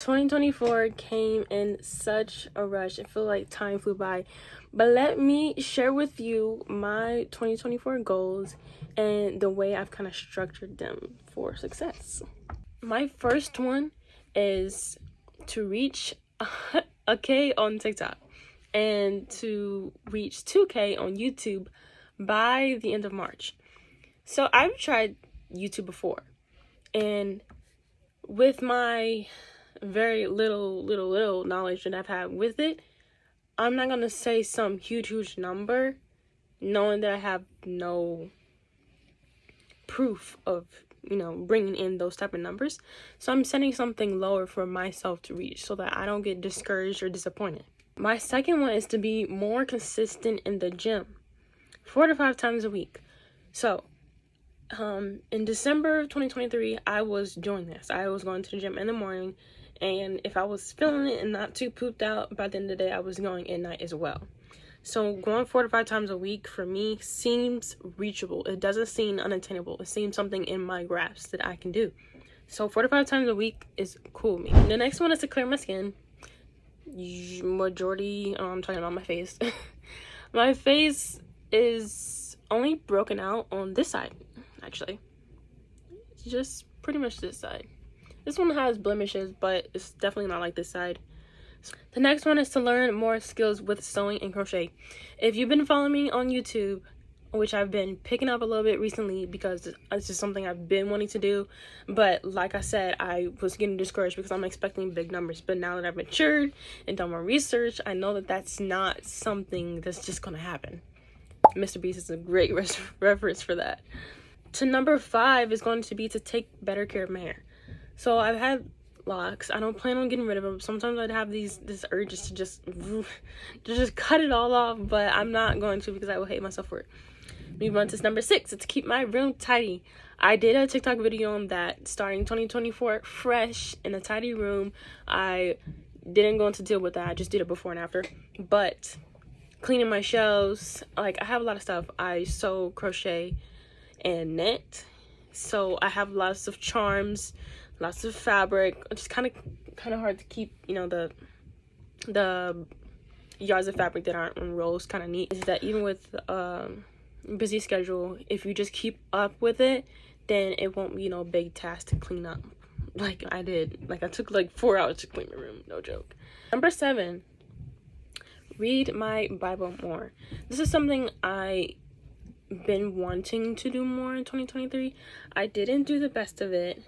2024 came in such a rush. I feel like time flew by. But let me share with you my 2024 goals and the way I've kind of structured them for success. My first one is to reach a K on TikTok and to reach 2K on YouTube by the end of March. So I've tried YouTube before, and with my very little knowledge that I've had with it, I'm not gonna say some huge number, knowing that I have no proof of bringing in those type of numbers. So I'm setting something lower for myself to reach so that I don't get discouraged or disappointed. My second one is to be more consistent in the gym, 4 to 5 times a week. So in December of 2023, I was doing this. I was going to the gym in the morning, and if I was feeling it and not too pooped out, by the end of the day, I was going at night as well. So going 4 to 5 times a week for me seems reachable. It doesn't seem unattainable. It seems something in my grasp that I can do. So 4 to 5 times a week is cool with me. The next one is to clear my skin. I'm talking about my face. My face is only broken out on this side, actually. It's just pretty much this side. This one has blemishes, but it's definitely not like this side. The next one is to learn more skills with sewing and crochet. If you've been following me on YouTube, which I've been picking up a little bit recently because it's just something I've been wanting to do, but like I said, I was getting discouraged because I'm expecting big numbers. But now that I've matured and done more research, I know that that's not something that's just gonna happen. Mr. Beast is a great reference for that. To number 5 is going to be to take better care of my hair. So I've had locks. I don't plan on getting rid of them. Sometimes I'd have this urges to just cut it all off, but I'm not going to because I will hate myself for it. Move on to number 6. It's to keep my room tidy. I did a TikTok video on that, starting 2024 fresh in a tidy room. I didn't go into deal with that. I just did it before and after. But cleaning my shelves, like I have a lot of stuff. I sew, crochet, and knit. So I have lots of charms, lots of fabric. It's just kind of hard to keep, the yards of fabric that aren't on rolls kind of neat. Is that even with busy schedule, if you just keep up with it, then it won't be big task to clean up like I did. Like I took like 4 hours to clean my room, no joke. Number 7, read my Bible more. This is something I been wanting to do more in 2023. I didn't do the best of it,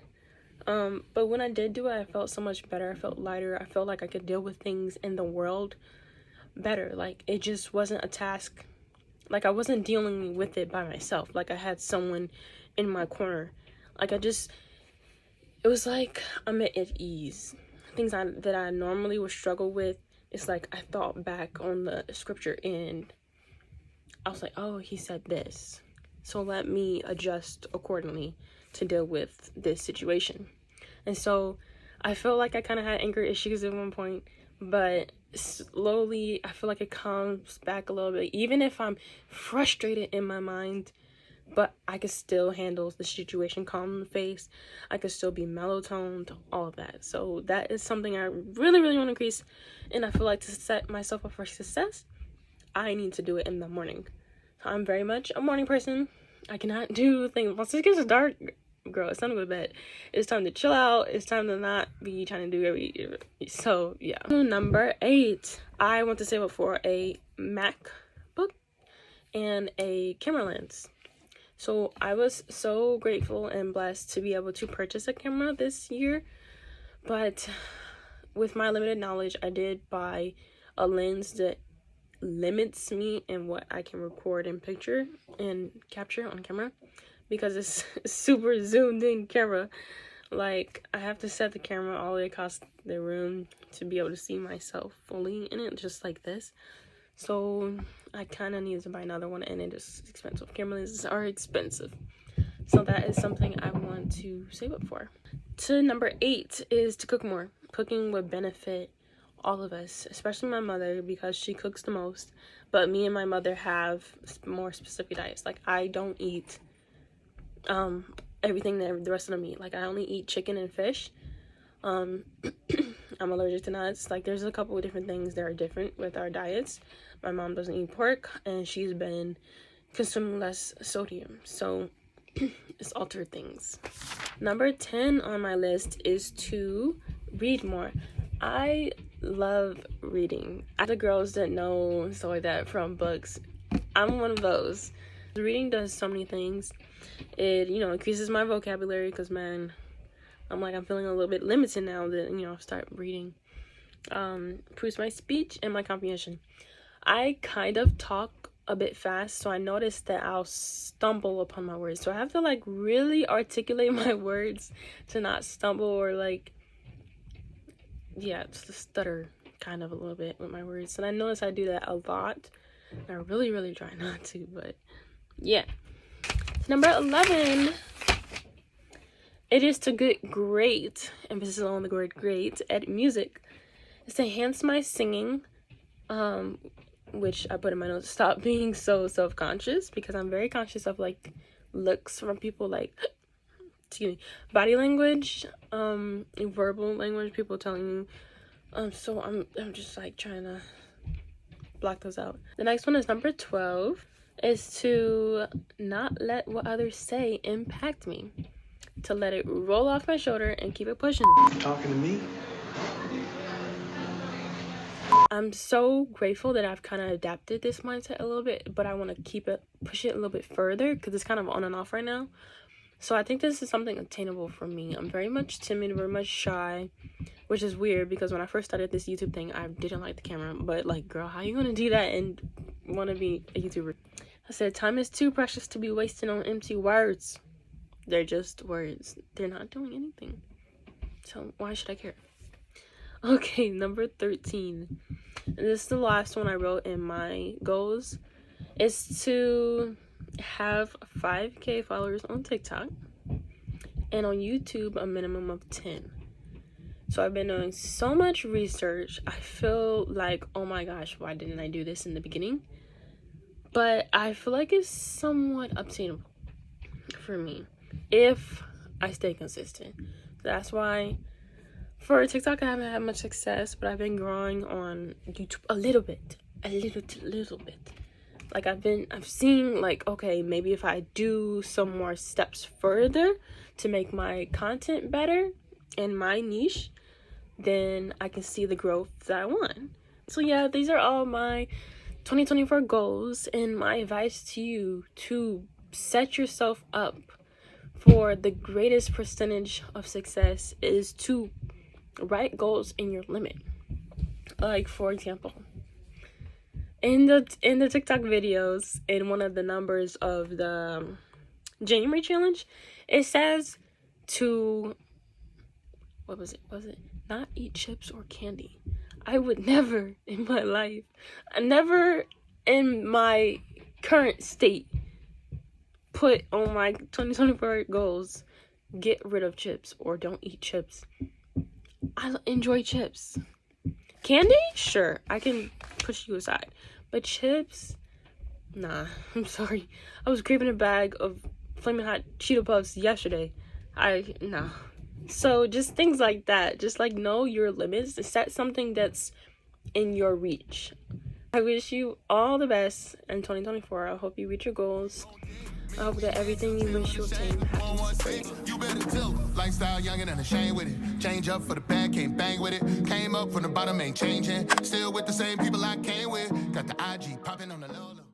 but when I did do it, I felt so much better. I felt lighter. I felt like I could deal with things in the world better. Like it just wasn't a task. Like I wasn't dealing with it by myself. Like I had someone in my corner. Like it was like I'm at ease. Things that I normally would struggle with, it's like I thought back on the scripture and I was like, oh, he said this, so let me adjust accordingly to deal with this situation. And so I felt like I kind of had anger issues at one point, but slowly I feel like it comes back a little bit, even if I'm frustrated in my mind, but I can still handle the situation calm in the face. I can still be mellow-toned, all of that. So that is something I really want to increase, and I feel like to set myself up for success, I need to do it in the morning. I'm very much a morning person. I cannot do things once it gets dark. Girl, it's time to go to bed. It's time to chill out. It's time to not be trying to do so yeah. Number 8, I want to save up for a MacBook and a camera lens. So I was so grateful and blessed to be able to purchase a camera this year, but with my limited knowledge, I did buy a lens that limits me in what I can record and picture and capture on camera, because it's super zoomed in camera. Like I have to set the camera all the way across the room to be able to see myself fully in it, just like this. So I kind of need to buy another one, and it is expensive. Camera lenses are expensive, so that is something I want to save up for. To number 8 is to cook more. Cooking would benefit all of us, especially my mother, because she cooks the most. But me and my mother have more specific diets. Like I don't eat everything that the rest of them eat. Like I only eat chicken and fish. I'm allergic to nuts. Like, there's a couple of different things that are different with our diets. My mom doesn't eat pork, and she's been consuming less sodium, so it's altered things. Number 10 on my list is to read more. I love reading. The girls that know stuff like that from books, I'm one of those. Reading does so many things. It, increases my vocabulary, because, man, I'm feeling a little bit limited now that, start reading. Improves my speech and my comprehension. I kind of talk a bit fast, so I noticed that I'll stumble upon my words. So I have to, like, really articulate my words to not stumble or, like, just to stutter kind of a little bit with my words. And I notice I do that a lot. And I really, really try not to, but yeah. Number 11. It is to get great, emphasis on the word great, at music. It's to enhance my singing, which I put in my notes, stop being so self-conscious, because I'm very conscious of, like, looks from people, like, excuse me, body language, verbal language, people telling me, so I'm just, like, trying to block those out. The next one is number 12, is to not let what others say impact me. To let it roll off my shoulder and keep it pushing. Talking to me? I'm so grateful that I've kind of adapted this mindset a little bit, but I want to push it a little bit further, because it's kind of on and off right now. So I think this is something attainable for me. I'm very much timid, very much shy, which is weird, because when I first started this YouTube thing, I didn't like the camera. But, like, girl, how you gonna do that and want to be a YouTuber? I said, time is too precious to be wasted on empty words. They're just words. They're not doing anything. So why should I care? Okay, number 13. And this is the last one I wrote in my goals. Is to have 5K followers on TikTok. And on YouTube, a minimum of 10. So I've been doing so much research. I feel like, oh my gosh, why didn't I do this in the beginning? But I feel like it's somewhat obtainable for me if I stay consistent. That's why for TikTok I haven't had much success, but I've been growing on YouTube a little bit. Like, I've seen, like, okay, maybe if I do some more steps further to make my content better in my niche, then I can see the growth that I want. So yeah, these are all my 2024 goals, and my advice to you to set yourself up for the greatest percentage of success is to write goals in your limit. Like, for example, in the TikTok videos, in one of the numbers of the January challenge, it says to, what was it? Not eat chips or candy. I would never in my life, never in my current state, put on my 2024 goals, get rid of chips or don't eat chips. I enjoy chips. Candy? Sure, I can push you aside. But chips? Nah, I'm sorry. I was craving a bag of Flamin' Hot Cheeto Puffs yesterday. Nah. So just things like that. Just, like, know your limits. Set something that's in your reach. I wish you all the best in 2024. I hope you reach your goals. I hope that everything you wish to obtain happens for you. You better tell. Lifestyle young and unashamed with it. Change up for the bad, can't bang with it. Came up from the bottom, ain't changing. Still with the same people I came with. Got the IG popping on the low.